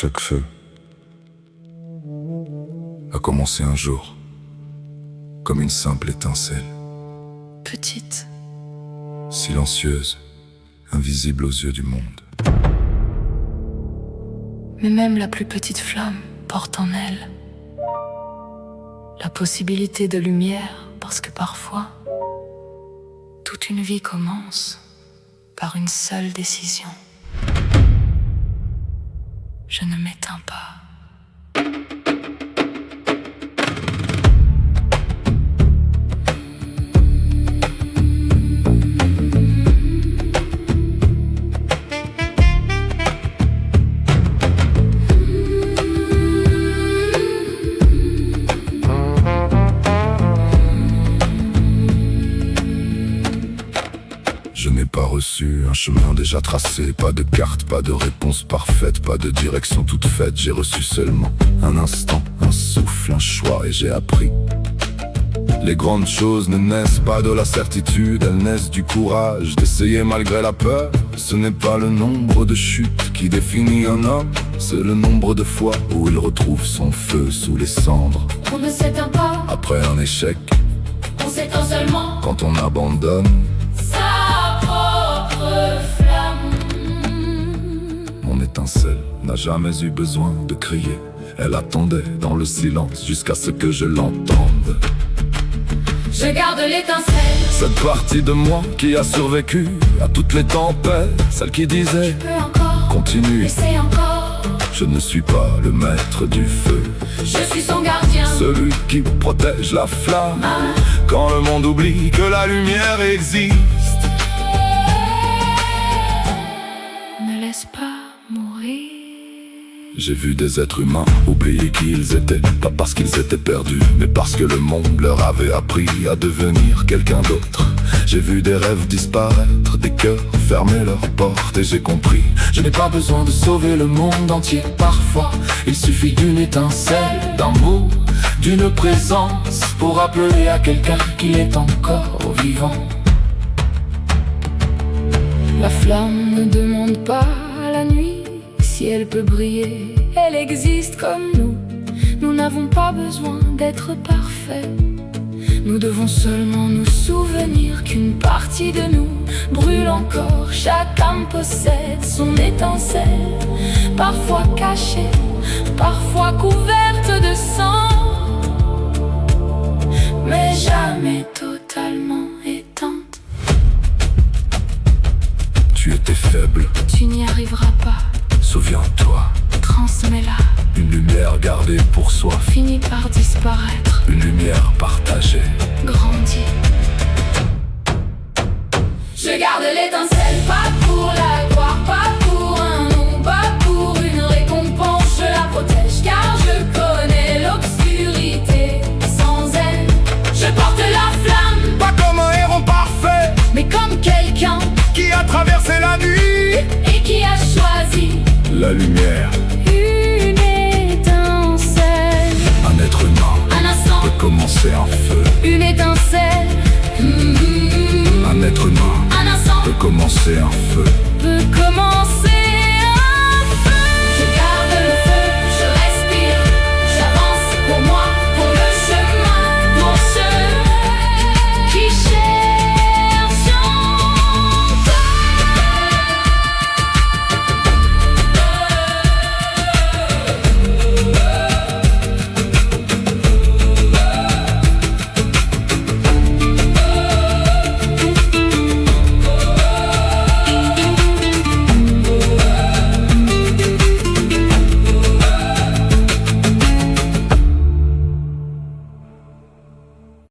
Chaque feu a commencé un jour, comme une simple étincelle, petite, silencieuse, invisible aux yeux du monde. mais même la plus petite flamme porte en elle la possibilité de lumière, parce que parfois, toute une vie commence par une seule décision. Je ne m'éteins pas. Je n'ai pas reçu un chemin déjà tracé, pas de carte, pas de réponse parfaite, pas de direction toute faite. J'ai reçu seulement un instant, un souffle, un choix, et j'ai appris. Les grandes choses ne naissent pas de la certitude, elles naissent du courage d'essayer malgré la peur. Ce n'est pas le nombre de chutes qui définit un homme, c'est le nombre de fois où il retrouve son feu sous les cendres. On ne s'éteint pas, Après un échec, on s'éteint seulement quand on abandonne, sa propre flamme. mon étincelle n'a jamais eu besoin de crier. Elle attendait dans le silence jusqu'à ce que je l'entende. Je garde l'étincelle, Cette partie de moi qui a survécu à toutes les tempêtes, celle qui disait peux encore, continue. essaie encore. Je ne suis pas le maître du feu, Je suis son gardien, celui qui protège la flamme quand le monde oublie que la lumière existe. ne laisse pas mourir. J'ai vu des êtres humains oublier qui ils étaient, pas parce qu'ils étaient perdus, mais parce que le monde leur avait appris à devenir quelqu'un d'autre. J'ai vu des rêves disparaître, des cœurs fermer leurs portes, et j'ai compris, je n'ai pas besoin de sauver le monde entier. Parfois, il suffit d'une étincelle, d'un mot, d'une présence, pour rappeler à quelqu'un qu'il est encore vivant. La flamme ne demande pas à la nuit si elle peut briller. Elle existe comme nous. Nous n'avons pas besoin d'être parfaits. Nous devons seulement nous souvenir qu'une partie de nous brûle encore. Chaque âme possède son étincelle, parfois cachée, parfois couverte de sang, mais jamais totalement éteinte. Tu étais faible, Tu n'y arriveras pas, souviens-toi. transmets-la, Une lumière gardée pour soi, finis par disparaître, une lumière partagée. grandis. Je garde l'étincelle, pas pour la gloire, pas pour un nom, pas pour une récompense. Je la protège car je connais l'obscurité. Sans elle, je porte la flamme, Pas comme un héros parfait mais comme quelqu'un qui a traversé la nuit. et qui a choisi La lumière, une étincelle. un être humain Un instant, peut commencer un feu. une étincelle. Un être humain Un instant peut commencer un feu. peut commencer